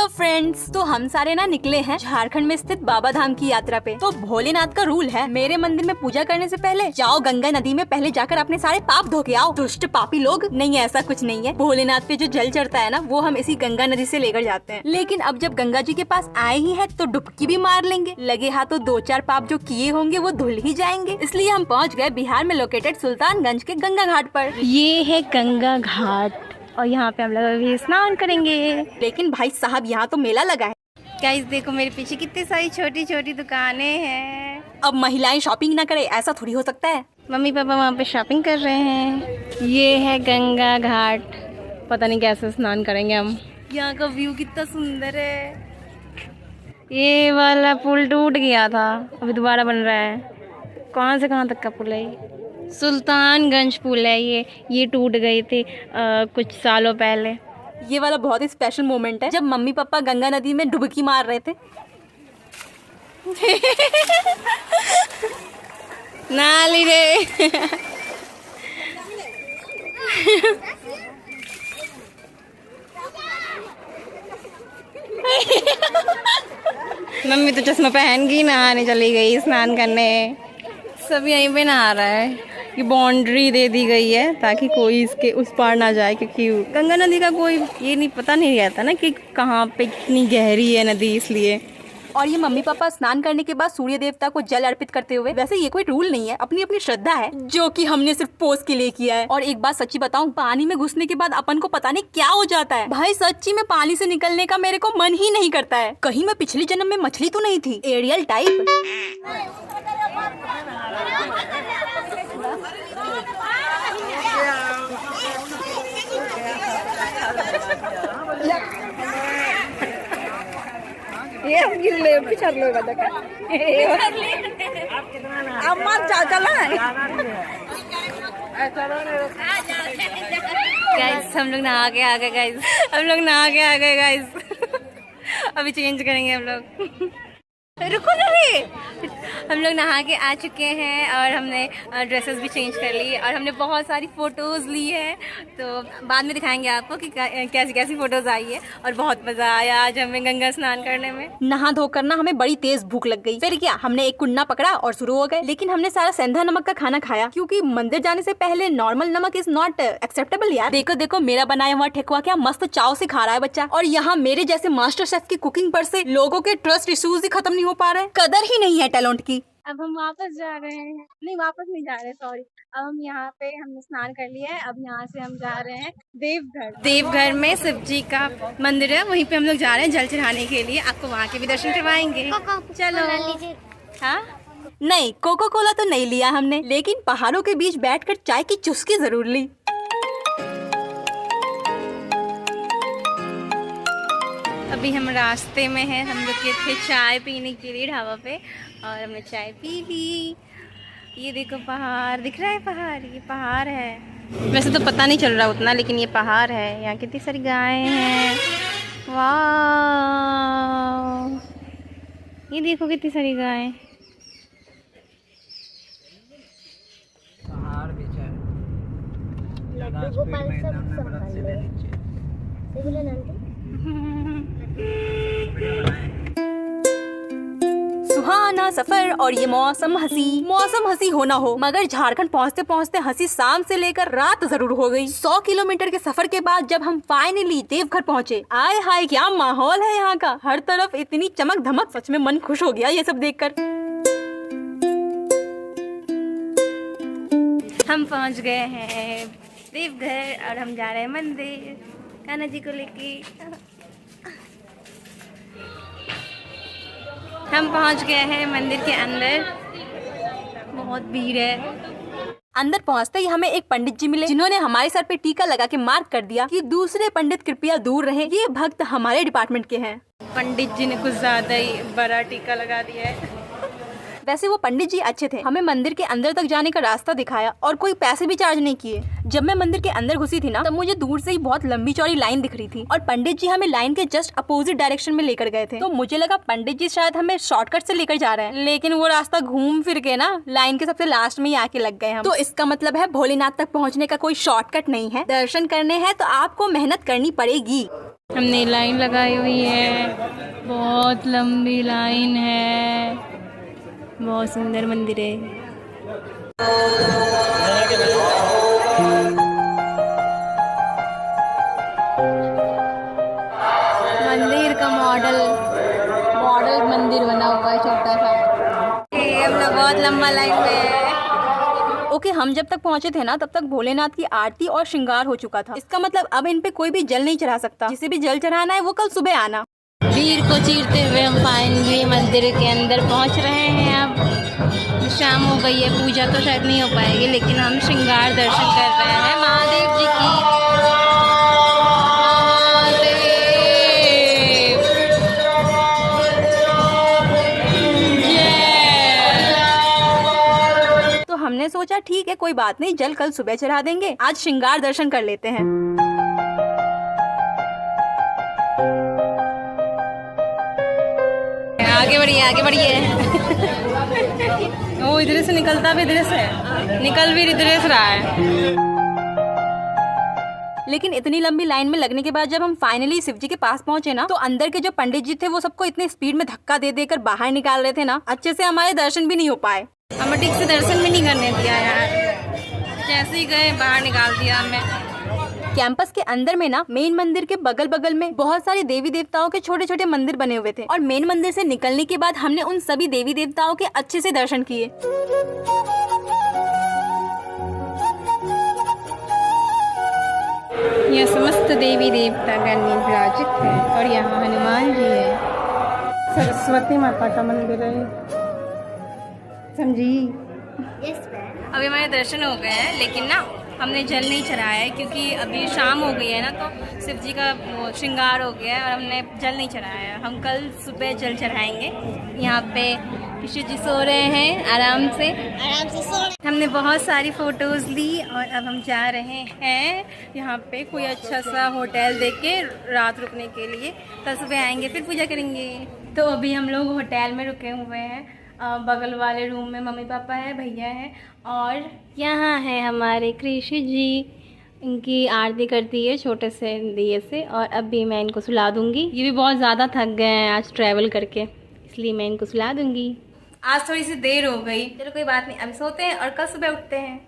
Friends, तो हम सारे ना निकले हैं झारखंड में स्थित बाबा धाम की यात्रा पे। तो भोलेनाथ का रूल है, मेरे मंदिर में पूजा करने से पहले जाओ गंगा नदी में पहले जाकर अपने सारे पाप धो के आओ। दुष्ट पापी लोग। नहीं है, ऐसा कुछ नहीं है। भोलेनाथ पे जो जल चढ़ता है ना, वो हम इसी गंगा नदी से लेकर जाते हैं। लेकिन अब जब गंगा जी के पास आए ही है तो डुबकी भी मार लेंगे। लगे हाथों दो चार पाप जो किए होंगे वो धुल ही जाएंगे। इसलिए हम पहुँच गए बिहार में लोकेटेड सुल्तानगंज के गंगा घाट पर। ये है गंगा घाट और यहाँ पे हम लोग अभी स्नान करेंगे। लेकिन भाई साहब, यहाँ तो मेला लगा है। गाइस देखो मेरे पीछे कितनी सारी छोटी छोटी दुकानें हैं। अब महिलाएं शॉपिंग ना करे, ऐसा थोड़ी हो सकता है। मम्मी पापा वहाँ पे शॉपिंग कर रहे हैं। ये है गंगा घाट, पता नहीं कैसे स्नान करेंगे हम। यहाँ का व्यू कितना सुंदर है। ये वाला पुल टूट गया था, अभी दोबारा बन रहा है। कहाँ से कहाँ तक का पुल है? सुल्तानगंज पुल है ये टूट गए थे कुछ सालों पहले। ये वाला बहुत ही स्पेशल मोमेंट है जब मम्मी पापा गंगा नदी में डुबकी मार रहे थे। नाली रे। मम्मी तो चश्मा पहन के नहाने चली गई, स्नान करने। सब यहीं पे नहा रहा है। ये बाउंड्री दे दी गई है ताकि कोई इसके उस पार ना जाए, क्योंकि गंगा नदी का कोई ये नहीं पता नहीं रहता ना कि कहाँ पे कितनी गहरी है नदी, इसलिए। और ये मम्मी पापा स्नान करने के बाद सूर्य देवता को जल अर्पित करते हुए, वैसे ये कोई रूल नहीं है, अपनी अपनी श्रद्धा है जो कि हमने सिर्फ पोज के लिए किया है। और एक बात सच्ची बताऊं, पानी में घुसने के बाद अपन को पता नहीं क्या हो जाता है। भाई सच्ची में पानी से निकलने का मेरे को मन ही नहीं करता है। कहीं मैं पिछले जन्म में मछली तो नहीं थी, एरियल टाइप। ये गिल्ले पिछड़ लो बदका। अब मत जा, चला गाइस, हम लोग नहा के आ गए गाइस। हम लोग नहा के आ गए गाइस। अभी चेंज करेंगे हम लोग। रुको ना रे। हम लोग नहा के आ चुके हैं और हमने ड्रेसेस भी चेंज कर ली और हमने बहुत सारी फ़ोटोज़ ली है। तो बाद में दिखाएंगे आपको कि कैसी कैसी फ़ोटोज़ आई है। और बहुत मज़ा आया आज हमें गंगा स्नान करने में। नहा धोकर ना हमें बड़ी तेज भूख लग गई। फिर क्या, हमने एक कुन्ना पकड़ा और शुरू हो गए। लेकिन हमने सारा सेंधा नमक का खाना खाया, क्योंकि मंदिर जाने से पहले नॉर्मल नमक इज नॉट एक्सेप्टेबल यार। देखो देखो, मेरा बनाया हुआ ठेकुआ क्या मस्त चाव से खा रहा है बच्चा। और यहाँ मेरे जैसे मास्टर शेफ की कुकिंग पर से लोगों के ट्रस्ट इश्यूज ही खत्म नहीं हो पा रहे। कदर ही नहीं है टैलेंट की। अब हम वापस जा रहे हैं। नहीं, वापस नहीं जा रहे, सॉरी। अब हम यहाँ पे हमने स्नान कर लिया है। अब यहाँ से हम जा रहे हैं देवघर। देवघर में शिव जी का मंदिर है, वहीं पे हम लोग जा रहे हैं जल चढ़ाने के लिए। आपको वहाँ के भी दर्शन करवाएंगे। चलो। हाँ, नहीं, कोको कोला तो नहीं लिया हमने, लेकिन पहाड़ों के बीच बैठकर चाय की चुस्की जरूर ली। अभी हम रास्ते में हैं। हम लोग के थे चाय पीने के लिए ढाबा पे और हमने चाय पी ली। ये देखो पहाड़ दिख रहा है। पहाड़, ये पहाड़ है। वैसे तो पता नहीं चल रहा उतना, लेकिन ये पहाड़ है। यहाँ कितनी सारी गायें हैं। वाह, ये देखो कितनी सारी गायें। सुहाना सफर और ये मौसम हंसी हो ना हो, मगर झारखंड पहुँचते पहुँचते हंसी शाम से लेकर रात जरूर हो गई। 100 किलोमीटर के सफर के बाद जब हम फाइनली देवघर पहुँचे, आए हाय क्या माहौल है यहाँ का। हर तरफ इतनी चमक धमक, सच में मन खुश हो गया ये सब देखकर। हम पहुँच गए हैं देवघर और हम जा रहे हैं मंदिर कान्हा जी को लेके। हम पहुंच गए हैं मंदिर के अंदर। बहुत भीड़ है। अंदर पहुंचते ही हमें एक पंडित जी मिले, जिन्होंने हमारे सर पे टीका लगा के मार्क कर दिया कि दूसरे पंडित कृपया दूर रहें, ये भक्त हमारे डिपार्टमेंट के हैं। पंडित जी ने कुछ ज्यादा ही बड़ा टीका लगा दिया है। वैसे वो पंडित जी अच्छे थे, हमें मंदिर के अंदर तक जाने का रास्ता दिखाया और कोई पैसे भी चार्ज नहीं किए। जब मैं मंदिर के अंदर घुसी थी ना, तब मुझे दूर से ही बहुत लंबी चौड़ी लाइन दिख रही थी और पंडित जी हमें लाइन के जस्ट अपोजिट डायरेक्शन में लेकर गए थे। तो मुझे लगा पंडित जी शायद हमें शॉर्टकट से लेकर जा रहे हैं, लेकिन वो रास्ता घूम फिर के ना लाइन के सबसे लास्ट में ही आके लग गए हम। तो इसका मतलब है भोलेनाथ तक पहुँचने का कोई शॉर्टकट नहीं है। दर्शन करने हैं तो आपको मेहनत करनी पड़ेगी। हमने लाइन लगाई हुई है, बहुत लंबी लाइन है, बहुत सुंदर मंदिर है। मंदिर का मॉडल मंदिर बना हुआ है छोटा सा। हम लोग बहुत लंबा लाइन में है। ओके, हम जब तक पहुंचे थे ना तब तक भोलेनाथ की आरती और श्रृंगार हो चुका था। इसका मतलब अब इन पे कोई भी जल नहीं चढ़ा सकता। जिसे भी जल चढ़ाना है वो कल सुबह आना। भीड़ को चीरते हुए हम फाइनली मंदिर के अंदर पहुंच रहे हैं। अब शाम हो गई है, पूजा तो शायद नहीं हो पाएगी, लेकिन हम श्रृंगार दर्शन कर रहे हैं महादेव जी की। हमने सोचा ठीक है, कोई बात नहीं, जल कल सुबह चढ़ा देंगे, आज श्रृंगार दर्शन कर लेते हैं। आगे बढ़िए, आगे बढ़िए। वो इधर से निकलता भी इधर से, निकल भी इधर से रहा है। लेकिन इतनी लंबी लाइन में लगने के बाद जब हम फाइनली शिव जी के पास पहुंचे ना, तो अंदर के जो पंडित जी थे वो सबको इतने स्पीड में धक्का दे देकर बाहर निकाल रहे थे ना, अच्छे से हमारे दर्शन भी नहीं हो पाए। हमें ठीक से दर्शन भी नहीं करने दिया यार, जैसे ही गए बाहर निकाल दिया हमें। कैंपस के अंदर में ना मेन मंदिर के बगल बगल में बहुत सारे देवी देवताओं के छोटे छोटे मंदिर बने हुए थे और मेन मंदिर से निकलने के बाद हमने उन सभी देवी देवताओं के अच्छे से दर्शन किए। यह समस्त देवी देवता गण विराजित है और यहाँ हनुमान जी है। सरस्वती माता का मंदिर है, समझी। अभी हमारे दर्शन हो गए हैं, लेकिन ना हमने जल नहीं चढ़ाया है क्योंकि अभी शाम हो गई है ना, तो शिव जी का वो श्रृंगार हो गया है और हमने जल नहीं चढ़ाया है। हम कल सुबह जल चढ़ाएंगे। यहाँ पे कृष्ण जी सो रहे हैं आराम से सो रहे। हमने बहुत सारी फ़ोटोज़ ली और अब हम जा रहे हैं यहाँ पे कोई अच्छा सा होटल देख के रात रुकने के लिए। कल सुबह आएंगे फिर पूजा करेंगे। तो अभी हम लोग होटल में रुके हुए हैं। बगल वाले रूम में मम्मी पापा है, भैया है और यहाँ है हमारे कृष्ण जी। इनकी आरती करती है छोटे से दिए से और अभी मैं इनको सुला दूँगी। ये भी बहुत ज़्यादा थक गए हैं आज ट्रैवल करके, इसलिए मैं इनको सुला दूँगी। आज थोड़ी सी देर हो गई, चलो कोई बात नहीं, अभी सोते हैं और कल सुबह उठते हैं।